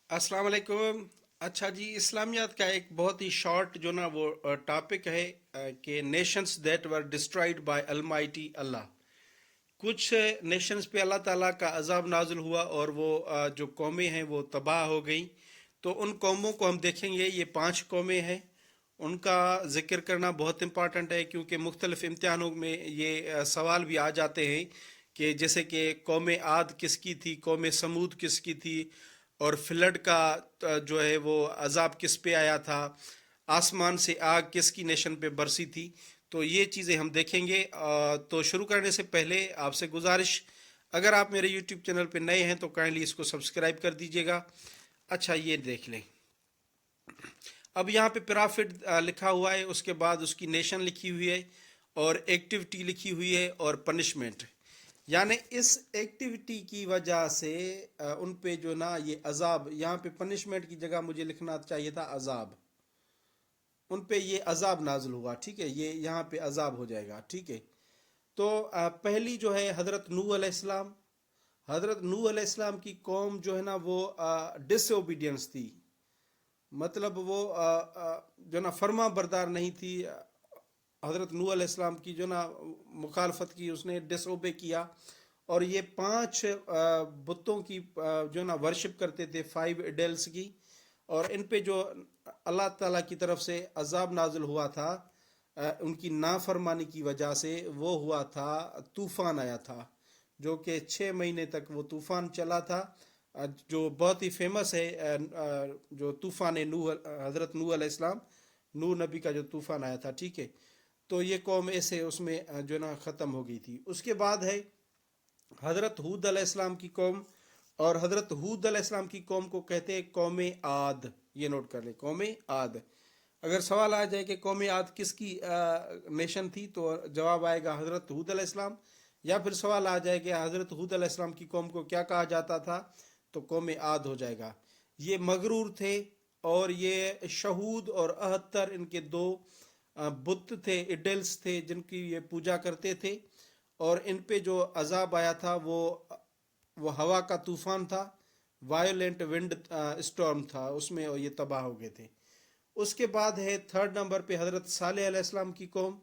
अस्सलाम वालेकुम। अच्छा जी, इस्लामियात का एक बहुत ही शॉर्ट जो ना वो टॉपिक है कि nations that were destroyed by almighty Allah. कुछ नेशंस पे अल्लाह ताला का अजाब नाजुल हुआ और वो जो कौमें हैं वो तबाह हो गई। तो उन कौमों को हम देखेंगे, ये 5 कौमें हैं। उनका जिक्र करना बहुत इम्पॉर्टेंट है क्योंकि मुख्तलिफ इम्तिहानों में ये सवाल भी आ जाते हैं कि जैसे कि कौम आद किसकी थी, कौम समूद किसकी थी, और फ्लड का जो है वो अजाब किस पे आया था, आसमान से आग किसकी नेशन पे बरसी थी। तो ये चीज़ें हम देखेंगे। तो शुरू करने से पहले आपसे गुजारिश, अगर आप मेरे यूट्यूब चैनल पे नए हैं तो काइंडली इसको सब्सक्राइब कर दीजिएगा। अच्छा, ये देख लें। अब यहाँ पे प्रॉफिट लिखा हुआ है, उसके बाद उसकी नेशन लिखी हुई है और एक्टिविटी लिखी हुई है और पनिशमेंट। यानी इस एक्टिविटी की वजह से उन पे जो ना ये अजाब, यहाँ पे पनिशमेंट की जगह मुझे लिखना चाहिए था अजाब। उन पे ये अजाब नाजुल हुआ, ठीक है, ये यहाँ पे अजाब हो जाएगा, ठीक है। तो पहली जो है हजरत नूह अलैहिस्सलाम। हजरत नूह अलैहिस्सलाम की कौम जो है ना वो डिसओबीडियंस थी। मतलब वो जो ना फर्मा बरदार नहीं थी। हज़रत नूह अलैहिस्सलाम की जो ना मुखालफत की, उसने डिसओबे किया। और ये 5 बुतों की जो ना वर्शिप करते थे, 5 इडल्स की। और इन पे जो अल्लाह ताला की तरफ से अजाब नाजुल हुआ था उनकी नाफरमानी की वजह से, वो हुआ था तूफ़ान आया था, जो कि 6 महीने तक वो तूफ़ान चला था। जो बहुत ही फेमस है, जो तूफ़ान नूह, हज़रत नूह अलैहिस्सलाम, नूह नबी का जो तूफ़ान आया था, ठीक है। तो ये कौम ऐसे उसमें जो ना ख़त्म हो गई थी। उसके बाद है हज़रत हूद अलैहिस्सलाम की कौम। और हज़रत हूद अलैहिस्सलाम की कौम को कहते हैं कौम आद। ये नोट कर ले, कौम आद। अगर सवाल आ जाए कि कौम आद किसकी नेशन थी, तो जवाब आएगा हज़रत हूद अलैहिस्सलाम। या फिर सवाल आ जाए कि हज़रत हूद अलैहिस्सलाम की कौम को क्या कहा जाता था, तो कौम आद हो जाएगा। ये मगरूर थे और ये शहूद और अहत्तर, इनके 2 बुत थे, इडल्स थे, जिनकी ये पूजा करते थे। और इन पे जो अजाब आया था वो हवा का तूफान था, वायोलेंट विंड स्टॉर्म था, उसमें ये तबाह हो गए थे। उसके बाद है थर्ड नंबर पे हज़रत सालेह अलैहिस्सलाम की कौम।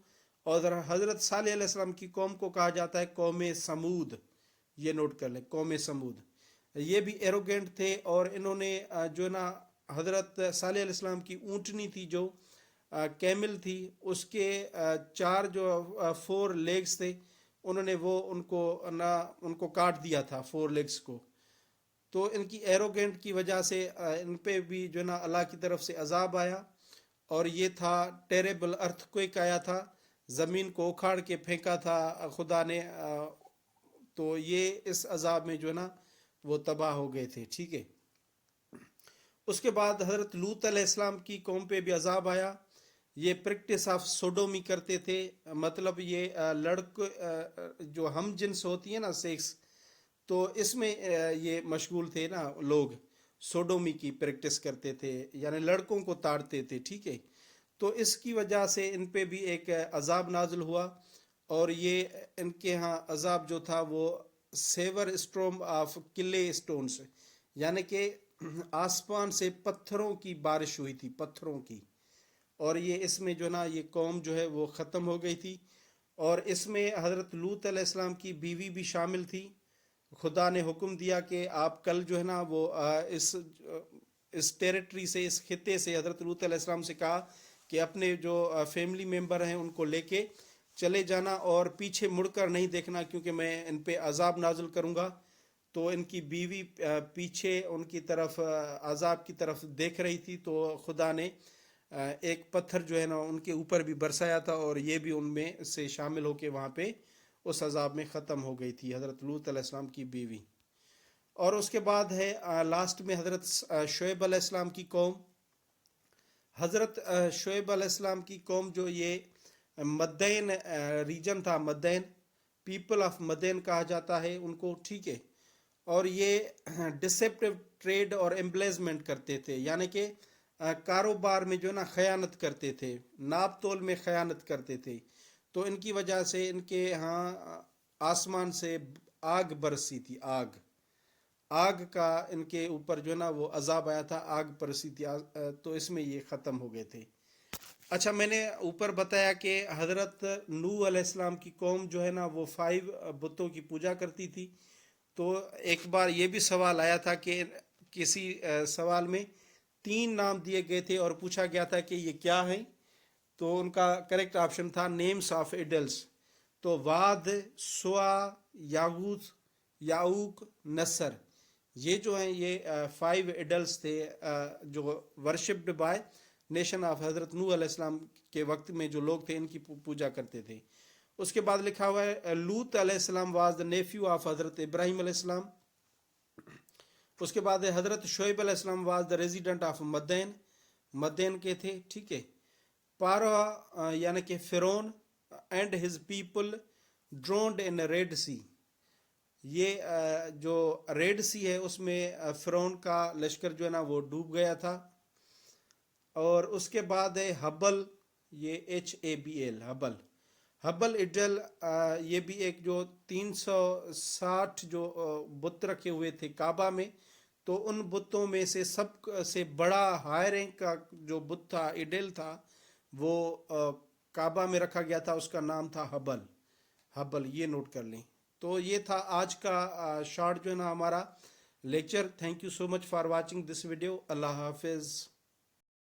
और हज़रत सालेह अलैहिस्सलाम की कौम को कहा जाता है कौम समूद। ये नोट कर ले, कौम समूद। ये भी एरोगेंट थे और इन्होंने जो ना हज़रत सालेह अलैहिस्सलाम की ऊँटनी थी, जो कैमिल थी, उसके 4 जो 4 लेग्स थे, उन्होंने वो उनको ना उनको काट दिया था, 4 लेग्स को। तो इनकी एरोगेंट की वजह से इन पे भी जो ना अल्लाह की तरफ से अजाब आया। और ये था टेरेबल अर्थक्वेक आया था, ज़मीन को उखाड़ के फेंका था खुदा ने। तो ये इस अजाब में जो ना वो तबाह हो गए थे, ठीक है। उसके बाद हज़रत लूत अलैहिस्सलाम की कौम पे भी अजाब आया। ये प्रैक्टिस ऑफ सोडोमी करते थे। मतलब ये लड़क जो हम जिन्स होती है ना, सेक्स, तो इसमें ये मशगूल थे ना लोग। सोडोमी की प्रैक्टिस करते थे, यानी लड़कों को ताड़ते थे, ठीक है। तो इसकी वजह से इन पे भी एक अजाब नाजुल हुआ। और ये इनके यहाँ अजाब जो था वो सेवर स्ट्रोम ऑफ किले स्टोन्स, यानी कि आसमान से पत्थरों की बारिश हुई थी, पत्थरों की। और ये इसमें जो ना ये कौम जो है वो ख़त्म हो गई थी। और इसमें हज़रत लूत अलैहिस्सलाम की बीवी भी शामिल थी। खुदा ने हुक्म दिया कि आप कल जो है ना वो इस टेरिटरी से, इस खिते से, हज़रत लूत अलैहिस्सलाम से कहा कि अपने जो फैमिली मेम्बर हैं उनको लेके चले जाना और पीछे मुड़कर नहीं देखना, क्योंकि मैं इन पे अजाब नाजुल करूँगा। तो इनकी बीवी पीछे उनकी तरफ अजाब की तरफ देख रही थी, तो खुदा ने एक पत्थर जो है ना उनके ऊपर भी बरसाया था, और ये भी उनमें से शामिल होके वहाँ पे उस अजाब में ख़त्म हो गई थी, हज़रत लूत अलैहिस्सलाम की बीवी। और उसके बाद है लास्ट में हज़रत शुएब अलैहिस्सलाम की कौम। हज़रत शुएब अलैहिस्सलाम की कौम जो ये मदैन रीजन था, मदैन, पीपल ऑफ मदैन कहा जाता है उनको, ठीक है। और ये डिसेप्टिव ट्रेड और एम्बलेसमेंट करते थे, यानी कि कारोबार में जो ना खयानत करते थे, नाप तोल में खयानत करते थे। तो इनकी वजह से इनके यहाँ आसमान से आग बरसी थी, आग। آگ کا ان کے اوپر جو ہے نا وہ عذاب آیا تھا، آگ پرسی تھی، تو اس میں یہ ختم ہو گئے تھے۔ اچھا، میں نے اوپر بتایا کہ حضرت نوح علیہ السلام کی قوم جو ہے نا وہ 5 بتوں کی پوجا کرتی تھی۔ تو ایک بار یہ بھی سوال آیا تھا کہ کسی سوال میں 3 نام دیے گئے تھے اور پوچھا گیا تھا کہ یہ کیا ہیں، تو ان کا کریکٹ آپشن تھا نیمز آف ایڈلس۔ تو واد، سوا، یاغوت، یاؤک، نصر، یہ جو ہیں یہ 5 ایڈلس تھے جو ورشپڈ بائی نیشن آف حضرت نوح علیہ السلام کے وقت میں جو لوگ تھے ان کی پوجا کرتے تھے۔ اس کے بعد لکھا ہوا ہے لوط علیہ السلام واز دا نیفیو آف حضرت ابراہیم علیہ السلام۔ اس کے بعد حضرت شعیب علیہ السلام واز دا ریزیڈنٹ آف مدین، مدین کے تھے، ٹھیک ہے۔ پارا یعنی کہ فرعون and his people drowned in Red Sea, یہ جو ریڈ سی ہے اس میں فرعون کا لشکر جو ہے نا وہ ڈوب گیا تھا۔ اور اس کے بعد ہے ہبل، یہ HABL، ہبل ایڈل، یہ بھی ایک جو 360 جو بت رکھے ہوئے تھے کعبہ میں، تو ان بتوں میں سے سب سے بڑا ہائی رینک کا جو بت تھا، ایڈل تھا، وہ کعبہ میں رکھا گیا تھا، اس کا نام تھا ہبل، یہ نوٹ کر لیں۔ تو یہ تھا آج کا شارٹ جو ہے نا ہمارا لیکچر۔ Thank you so much for watching this video. اللہ حافظ۔